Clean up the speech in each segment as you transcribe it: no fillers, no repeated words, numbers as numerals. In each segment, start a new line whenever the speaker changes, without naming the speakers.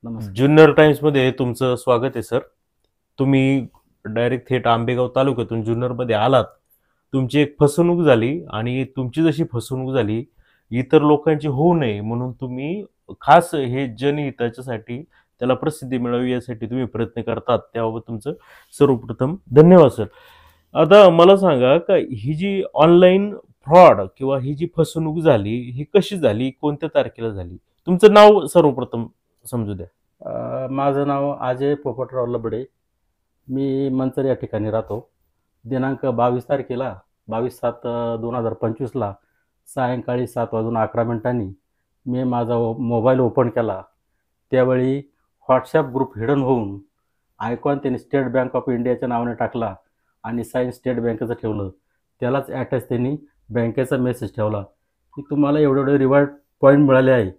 नमस्कार.
जुन्नर टाइम्स मध्ये तुमचं स्वागत आहे सर. तुम्ही डायरेक्ट थेट आंबेगाव तालुक्यातून जुन्नरमध्ये आलात. तुमची एक फसवणूक झाली आणि तुमची जशी फसवणूक झाली, इतर लोकांची होऊ नये म्हणून तुम्ही खास हे जनहिताच्यासाठी त्याला प्रसिद्धी मिळावी यासाठी तुम्ही प्रयत्न करतात. त्याबाबत तुमचं सर्वप्रथम धन्यवाद सर. आता मला सांगा का ही जी ऑनलाईन फ्रॉड किंवा ही जी फसवणूक झाली, ही कशी झाली? कोणत्या तारखेला झाली? तुमचं नाव सर्वप्रथम समजू द्या.
माझं नाव अजय पोपटराव लबडे. मी मंचर या ठिकाणी राहतो. दिनांक 22 तारखेला 22/7/2025ला सायंकाळी 7:11 मी माझा मोबाईल ओपन केला. त्यावेळी व्हॉट्सॲप ग्रुप हिडन होऊन आयकॉन त्यांनी स्टेट बँक ऑफ इंडियाच्या नावाने टाकला आणि साइन स्टेट बँकेचं ठेवलं. त्यालाच अटॅच त्यांनी बँकेचा मेसेज ठेवला की तुम्हाला एवढे एवढे रिवॉर्ड पॉईंट मिळाले आहे,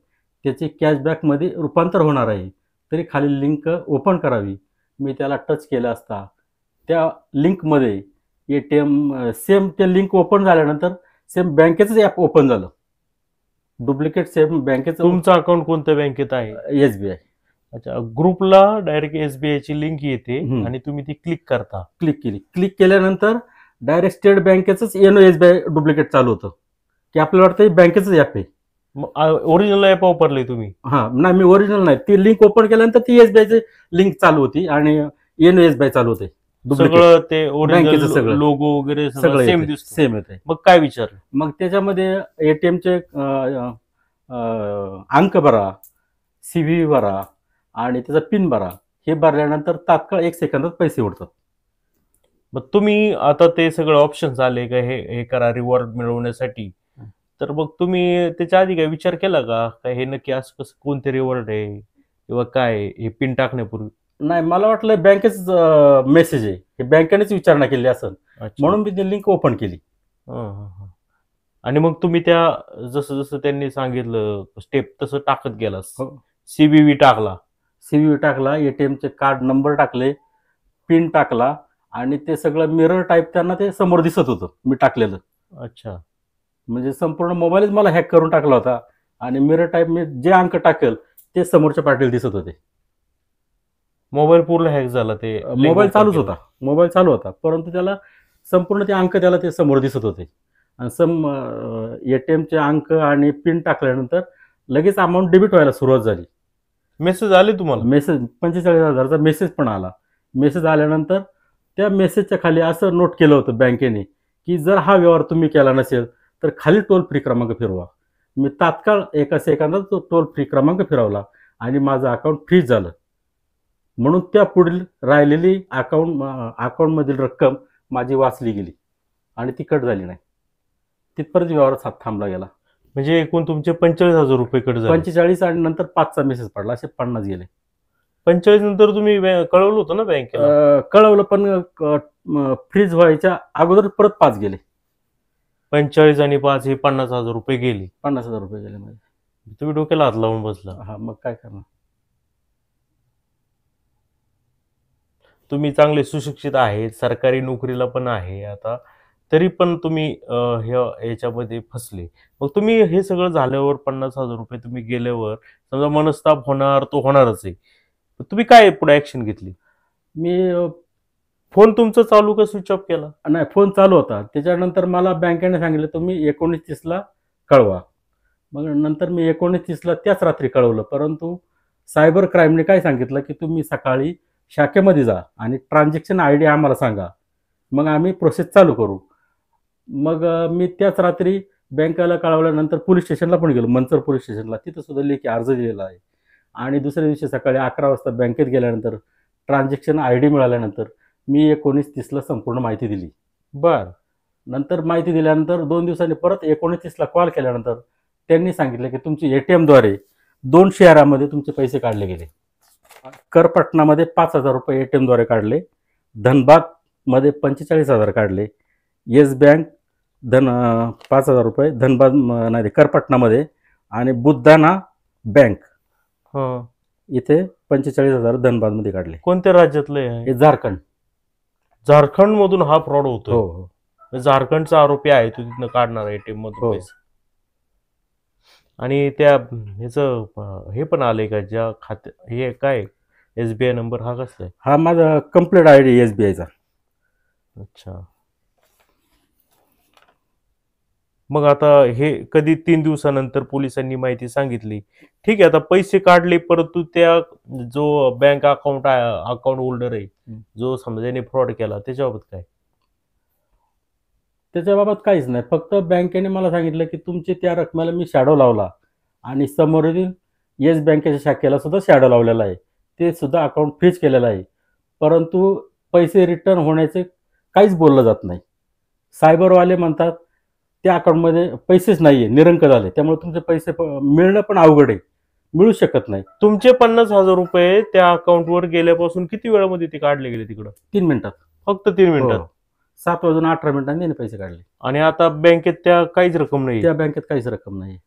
त्याचे कॅशबॅकमध्ये रूपांतर होणार आहे, तरी खाली लिंक ओपन करावी. मी त्याला टच केलं असता त्या लिंकमध्ये सेम ते लिंक ओपन झाल्यानंतर सेम बँकेचंच ॲप ओपन झालं. डुप्लिकेट सेम बँकेचं
तुमचं अकाउंट कोणत्या बँकेत आहे?
SBI.
अच्छा, ग्रुपला डायरेक्ट SBI ची लिंक येते
हम्म.
आणि तुम्ही ती क्लिक करता.
क्लिक केल्यानंतर डायरेक्ट स्टेट बँकेचंच SBI डुप्लिकेट चालू होतं की आपल्याला वाटतं बँकेचंच ॲप आहे.
ओरिजिनल ॲप वापरले तुम्ही?
नाही, मी ओरिजिनल नाही. ती लिंक ओपन केल्यानंतर ती SBI लिंक चालू होती आणि SBI चालू होते.
सगळं ते
बँकेचं
ओरिजिनल
सगळं.
लोगो वगैरे
सगळं
सगळं सेम
येते,
दिसतो.
सेम येते.
मग काय विचारलं?
मग त्याच्यामध्ये ATMचे अंक भरा, CVV भरा आणि त्याचा पिन भरा. हे भरल्यानंतर तात्काळ 1 सेकंदात पैसे उडतात.
मग तुम्ही आता ते सगळं ऑप्शन्स आले का हे हे करा रिवॉर्ड मिळवण्यासाठी, तर मग तुम्ही त्याच्या आधी काय विचार केला का हे नक्की असं कसं कोणते रिवॉर्ड आहे किंवा काय आहे? हे पिन टाकण्यापूर्वी?
नाही, मला वाटलं बँकेच मेसेज आहे, हे बँकेनेच विचारणा केली असेल
अच्छा.
म्हणून मी ती लिंक ओपन केली.
आणि मग तुम्ही त्या जसं जसं त्यांनी सांगितलं स्टेप तसं टाकत गेलास.
हो.
CVV टाकला.
CVV टाकला, ATMचे कार्ड नंबर टाकले, पिन टाकला आणि ते सगळं मिरर टाईप त्यांना ते समोर दिसत होतं मी टाकलेलं.
अच्छा.
म्हणजे संपूर्ण मोबाईलच मला हॅक करून टाकला होता आणि मिरर टाईप मी जे अंक टाकेल ते समोरच्या पार्टीला दिसत होते.
मोबाईल पूर्ण हॅक झाला ते link
मोबाईल
open
चालूच
केलं.
होता, मोबाईल चालू होता, परंतु त्याला संपूर्ण ते अंक त्याला ते समोर दिसत होते. आणि ATMचे अंक आणि पिन टाकल्यानंतर लगेच अमाऊंट डेबिट व्हायला सुरुवात झाली.
मेसेज आले तुम्हाला?
मेसेज 45,000चा मेसेज पण आला. मेसेज आल्यानंतर त्या मेसेजच्या खाली असं नोट केलं होतं बँकेने की जर हा व्यवहार तुम्ही केला नसेल तर खाली टोल फ्री क्रमांक फिरवा. मी तात्काळ 1 सेकंदात तो टोल फ्री क्रमांक फिरवला आणि माझं अकाउंट फ्रीज झालं. म्हणून त्या पुढील राहिलेली अकाउंटमधील रक्कम माझी वाचली गेली आणि ती कट झाली नाही. तिथपर्यंत व्यवहारात हात थांबला गेला.
म्हणजे एकूण तुमचे 45,000 रुपये कट झाले.
45 आणि नंतर 5चा मेसेज पडला, असे 50 गेले.
45 नंतर तुम्ही कळवलं होतं ना बँकेला?
कळवलं, पण फ्रीज व्हायच्या अगोदर परत 5 गेले.
45 आणि 5 हे 50,000 रुपये गेले.
50,000 रुपये गेले माझे.
तुम्ही डोक्याला हात लावून बसला.
हा, मग काय करणार.
तुम्ही चांगले सुशिक्षित आहेत, सरकारी नोकरीला पण आहे आता, तरी पण तुम्ही याच्यामध्ये फसले. मग तुम्ही हे सगळं झाल्यावर 50,000 रुपये तुम्ही गेल्यावर समजा मनस्ताप होणार तो होणारच आहे. तुम्ही काय पुढे ऍक्शन घेतली?
मी
फोन तुमचा चालू का स्विच ऑफ केला?
नाही, फोन चालू होता. त्याच्यानंतर मला बँकेने सांगितलं तुम्ही 19:30ला कळवा. मग नंतर मी 19:30ला त्याच रात्री कळवलं, परंतु सायबर क्राईमने काय सांगितलं की तुम्ही सकाळी शाखेमध्ये जा आणि ट्रान्झॅक्शन ID आम्हाला सांगा, मग आम्ही प्रोसेस चालू करू. मग मी त्याच रात्री बँकेला कळवल्यानंतर पोलीस स्टेशनला पण गेलो, मंचर पोलीस स्टेशनला. तिथं सुद्धा लेखी अर्ज दिलेला आहे. आणि दुसऱ्या दिवशी सकाळी 11 वाजता बँकेत गेल्यानंतर ट्रान्झॅक्शन ID मिळाल्यानंतर मी 19:30ला संपूर्ण माहिती दिली.
बर.
नंतर माहिती दिल्यानंतर 2 दिवसांनी परत 19:30ला कॉल केल्यानंतर त्यांनी सांगितलं की तुमची ATMद्वारे 2 शहरामध्ये तुमचे पैसे काढले गेले. करपटणामध्ये 5,000 रुपये ATMद्वारे काढले, धनबादमध्ये 45,000 काढले, येस बँक 5,000 रुपये धनबाद नाही करपटणामध्ये आणि बुद्धाना बँक इथे 45,000 धनबादमध्ये काढले.
कोणत्या राज्यातलं आहे?
हे झारखंड.
झारखंड मधून हा फ्रॉड होतो?
हो.
झारखंडचा आरोपी आहे तो तिथनं काढणार ATM मधून
हो.
पैसे. आणि त्या ह्याचं हे पण आलंय का, ज्या खाते हे काय SBI नंबर हा कसला आहे?
हा माझा कंप्लीट ID SBIचा.
अच्छा. मग आता हे कधी 3 दिवसानंतर पोलिसांनी माहिती सांगितली, ठीक आहे, आता पैसे काढले, परंतु त्या जो बँक अकाउंट होल्डर आहे, जो समजा ज्याने फ्रॉड केला, त्याच्याबाबत काय?
त्याच्याबाबत काहीच नाही. फक्त बँकेने मला सांगितलं की तुमची त्या रकमेला मी शॅडो लावला आणि समोरील येस बँकेच्या शाखेला सुद्धा शॅडो लावलेला आहे. ते सुद्धा अकाउंट फ्रीज केलेलं आहे. परंतु पैसे रिटर्न होण्याचे काहीच बोललं जात नाही. सायबरवाले म्हणतात त्या अकाउंटमध्ये पैसेच नाही आहे, निरंक झाले. त्यामुळे तुमचे पैसे मिळणं पण अवघड आहे. मिळू शकत नाही.
तुमचे 50,000 रुपये त्या अकाउंटवर गेल्यापासून किती वेळामध्ये ते काढले गेले तिकडं?
3 मिनिटात.
फक्त 3 मिनिटात.
7:18 त्यांनी पैसे काढले.
आणि आता बँकेत त्या काहीच रक्कम नाही.
त्या बँकेत काहीच रक्कम नाही.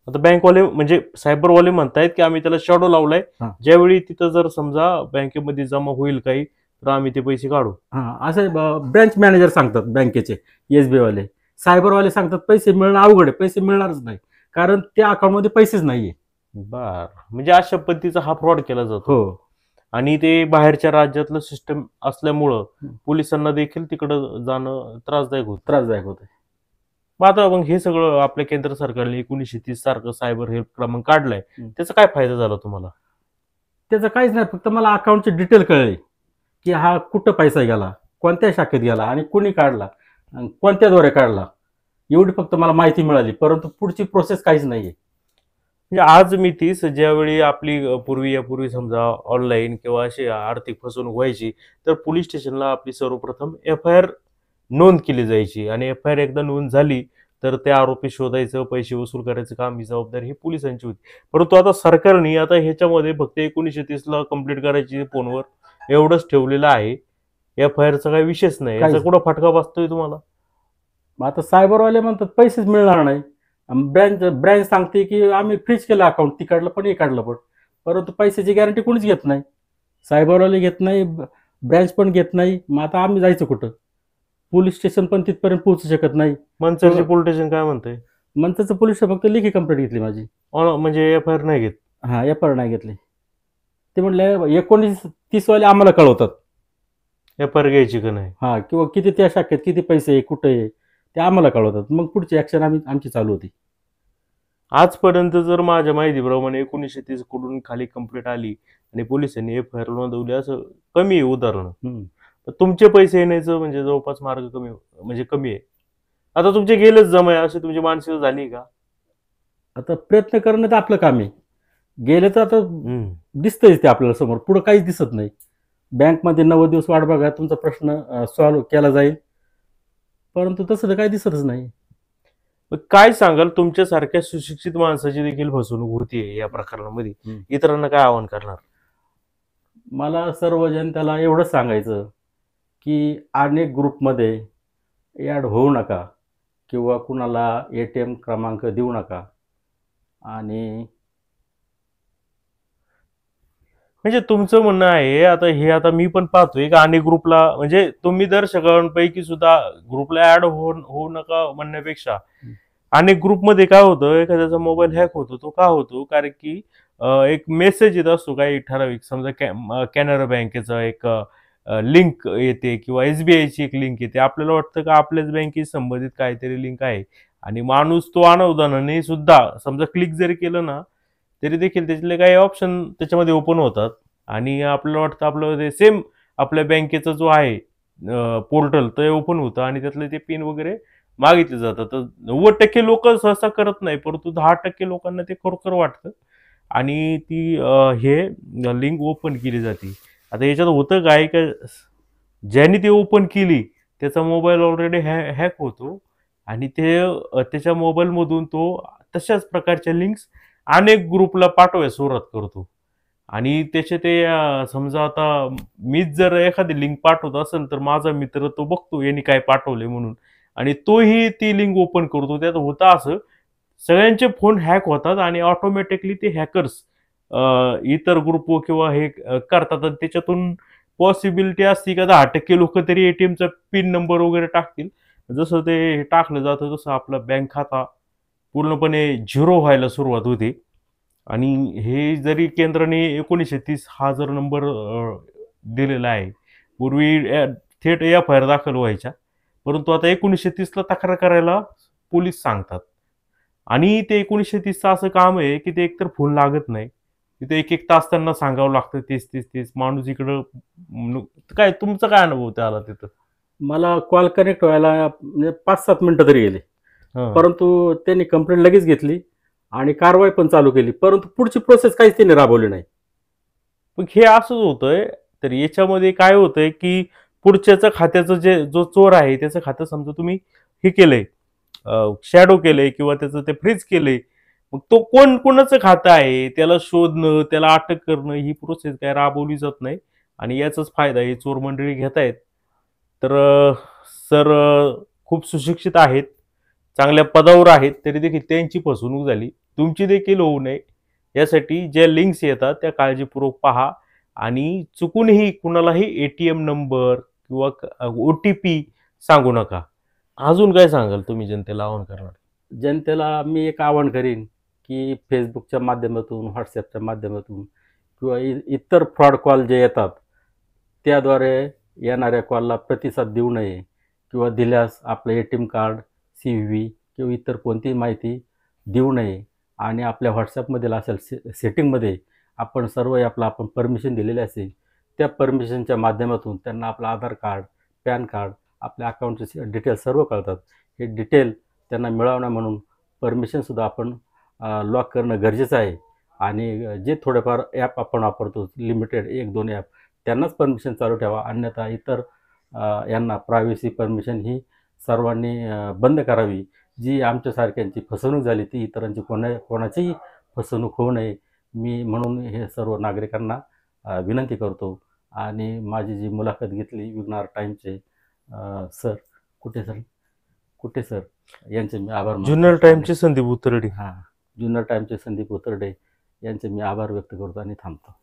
आता बँकवाले म्हणजे सायबरवाले म्हणतायत की आम्ही त्याला शॅडो लावलाय,
हां.
ज्यावेळी तिथं जर समजा बँकेमध्ये जमा होईल काही, तर आम्ही ते पैसे काढू.
असे ब्रँच मॅनेजर सांगतात बँकेचे, SBI वाले. सायबरवाले सांगतात पैसे मिळणं अवघड आहे, पैसे मिळणारच नाही. कारण त्या अकाउंटमध्ये पैसेच नाहीये.
बर, म्हणजे अशा पद्धतीचा हा फ्रॉड केला जातो.
हो.
आणि ते बाहेरच्या राज्यातलं सिस्टम असल्यामुळं पोलिसांना देखील तिकडं जाणं त्रासदायक
होतं.
मग हे सगळं आपल्या केंद्र सरकारने 1930 सारखं सायबर हेल्प क्रमांक काढलाय, त्याचा काय फायदा झाला तुम्हाला?
त्याचं काहीच नाही. फक्त मला अकाउंटचे डिटेल कळले की हा कुठं पैसा गेला, कोणत्या शाखेत गेला आणि कुणी काढला, कोणत्याद्वारे काढला, एवढी फक्त मला माहिती मिळाली. परंतु पुढची प्रोसेस काहीच नाहीये.
म्हणजे आज मी तीच ज्यावेळी आपली यापूर्वी समजा ऑनलाईन किंवा अशी आर्थिक फसवणूक व्हायची, तर पोलीस स्टेशनला आपली सर्वप्रथम FIR नोंद केली जायची. आणि FIR एकदा नोंद झाली तर ते आरोपी शोधायचं, पैसे वसूल करायचं काम, ही जबाबदारी ही पोलिसांची होती. परंतु आता सरकारने आता ह्याच्यामध्ये फक्त 1930ला कंप्लीट करायची फोनवर एवढंच ठेवलेलं आहे. FIRचा काही विषयच नाही. याचा कुठं फटका बसतोय तुम्हाला?
आता सायबरवाले म्हणतात पैसेच मिळणार नाही. ब्रँच सांगते की आम्ही फ्रीज केलं अकाउंट, ती काढलं पण हे काढलं पण. परंतु पैशाची गॅरंटी कोणीच घेत नाही. सायबरवाले घेत नाही, ब्रँच पण घेत नाही. मग आता आम्ही जायचं कुठं? पोलीस स्टेशन पण तिथपर्यंत पोहोचू शकत नाही.
मनसरचे पोलीस स्टेशन काय म्हणतंय?
मंचरचं पोलीस फक्त लेखी कंप्लेंट घेतली माझी.
म्हणजे FIR नाही घेत?
हां, FIR नाही घेतली. ते म्हटले 1930 वाले आम्हाला कळवतात
FIR घ्यायची का नाही.
हां, किंवा किती त्या शाखेत किती पैसे आहे, कुठे आहे, ते आम्हाला कळवतात. मग पुढची ऍक्शन आमची चालू होती.
आजपर्यंत जर माझ्या माहितीप्रमाणे 1930 कडून खाली कंप्लेंट आली आणि पोलिसांनी FIR नोंदवली, असं कमी आहे उदाहरण. तुमचे पैसे येण्याचं म्हणजे जवळपास मार्ग कमी आहे. आता तुमचे गेलेच जमा आहे, अशी तुमची मानसिकता झाली का?
आता प्रयत्न करणं तर आपलं काम आहे. गेले तर आता दिसतंयच ते आपल्याला समोर, पुढं काहीच दिसत नाही. बँकमध्ये 90 दिवस वाट बघा, तुमचा प्रश्न सॉल्व्ह केला जाईल. परंतु तसं तर काही दिसतच नाही.
मग काय सांगाल, तुमच्यासारख्या सुशिक्षित माणसाची देखील फसवणूक होतीये या प्रकरणामध्ये, इतरांना काय आवाहन करणार?
मला सर्व जनतेला एवढंच सांगायचं की अनेक ग्रुपमध्ये ॲड होऊ नका किंवा कुणाला ATM क्रमांक देऊ नका. आणि
म्हणजे तुमचं म्हणणं आहे, आता मी पण पाहतोय का अनेक ग्रुपला, म्हणजे तुम्ही दर्शकांपैकी सुद्धा ग्रुपला ऍड होऊ नका म्हणण्यापेक्षा, अनेक ग्रुपमध्ये काय होतं, एखाद्याचा मोबाईल हॅक होतो. तो का होतो? कारण की एक मेसेज येत असतो काही ठराविक, समजा कॅनरा बँकेचा एक लिंक येते किंवा SBIची एक लिंक येते. आपल्याला वाटतं का आपल्याच बँकेशी संबंधित काहीतरी लिंक आहे, आणि माणूस तो अनावधानाने सुद्धा समजा क्लिक जरी केलं ना, तरी देखील त्याच्यातले काही ऑप्शन त्याच्यामध्ये ओपन होतात. आणि आपल्याला वाटतं आपलं ते सेम आपल्या बँकेचा जो आहे पोर्टल, ते ओपन होतं आणि त्यातले ते पिन वगैरे मागितले जातात. तर 90% लोक सहसा करत नाही, परंतु 10% लोकांना ते खरोखर वाटतं आणि ती हे लिंक ओपन केली जाते. आता याच्यात होतं काय का, ज्यांनी ती ओपन केली त्याचा मोबाईल ऑलरेडी हॅक होतो आणि त्याच्या मोबाईलमधून तो तशाच प्रकारच्या लिंक्स अनेक ग्रुपला पाठवायला सुरुवात करतो. आणि त्याचे ते समजा आता मीच जर एखादी लिंक पाठवत असेल, तर माझा मित्र तो बघतो यांनी काय पाठवले म्हणून, आणि तोही ती लिंक ओपन करतो. त्यात होतं असं, सगळ्यांचे फोन हॅक होतात आणि ऑटोमॅटिकली ते हॅकर्स इतर ग्रुप किंवा हे करतात. आणि त्याच्यातून पॉसिबिलिटी असते का 10% लोक तरी ATMचा पिन नंबर वगैरे टाकतील. जसं ते टाकलं जातं तसं आपला बँक खाता पूर्णपणे झिरो व्हायला सुरुवात होते. आणि हे जरी केंद्राने 1930 हा जर नंबर दिलेला आहे, पूर्वी थेट एफ-आय-आर दाखल व्हायच्या, परंतु आता 1930ला तक्रार करायला पोलीस सांगतात. आणि ते 1930चं असं काम आहे की ते एकतर फोन लागत नाही, तिथे एक एक तास त्यांना सांगावं लागतं, तेच तेच तेच माणूस इकडं काय तुमचा काय अनुभव ते आला तिथं?
मला कॉल कनेक्ट व्हायला म्हणजे 5-7 मिनिटं तरी गेली.
हं.
परंतु त्यांनी कंप्लेंट लगेच घेतली आणि कारवाई पण चालू केली. परंतु पुढची प्रोसेस काहीच त्यांनी राबवली नाही.
मग हे असंच होतंय. तर याच्यामध्ये काय होतंय की पुढच्याचं खात्याचं जो चोर आहे त्याचं खातं समजा तुम्ही हे केलंय, शॅडो केलंय किंवा त्याचं ते फ्रीज केलंय. मग तो कोणाचं खातं आहे त्याला शोधणं, त्याला अटक करणं ही प्रोसेस काय राबवली जात नाही. आणि याचाच फायदा हे चोर मंडळी घेतायत. तर सर खूप सुशिक्षित आहेत, चांगल्या पदावर आहेत, तरी देखील त्यांची फसवणूक झाली. तुमची देखील होऊ नये यासाठी ज्या लिंक्स येतात त्या काळजीपूर्वक पहा. आणि चुकूनही कुणालाही एटीएम नंबर किंवा OTP सांगू नका. अजून काय सांगाल तुम्ही जनतेला आवाहन करणार?
जनतेला मी एक आवाहन करीन, की Facebookच्या माध्यमातून, WhatsAppच्या माध्यमातून किंवा इतर फ्रॉड कॉल जे येतात, त्याद्वारे येणाऱ्या कॉलला प्रतिसाद देऊ नये किंवा दिल्यास आपलं ATM कार्ड, CVV किंवा इतर कोणतीही माहिती देऊ नये. आणि आपल्या WhatsAppमधील असेल सेटिंगमध्ये आपण सर्व ॲपला आपण परमिशन दिलेली असेल, त्या परमिशनच्या माध्यमातून त्यांना आपलं आधार कार्ड, पॅन कार्ड, आपल्या अकाउंटचे डिटेल सर्व कळतात. हे डिटेल त्यांना मिळवणं म्हणून परमिशनसुद्धा आपण लॉक करणं गरजेचं आहे. आणि जे थोडेफार ॲप आपण वापरतो लिमिटेड 1-2 ॲप त्यांनाच परमिशन चालू ठेवा. अन्यथा इतर यांना प्रायव्हसी परमिशन ही सर्वांनी बंद करावी. जी आमच्यासारख्यांची फसवणूक झाली ती इतरांची कोणाचीही फसवणूक होऊ नये. मी म्हणून हे सर्व नागरिकांना विनंती करतो. आणि माझी जी मुलाखत घेतली विघ्नहर टाईमचे सर कुठे सर यांचे मी आभार मानतो.
जुन्नर टाइमचे संदीप उतरडे.
जुन्नर टाईमचे संदीप उतरडे यांचे मी आभार व्यक्त करतो आणि थांबतो.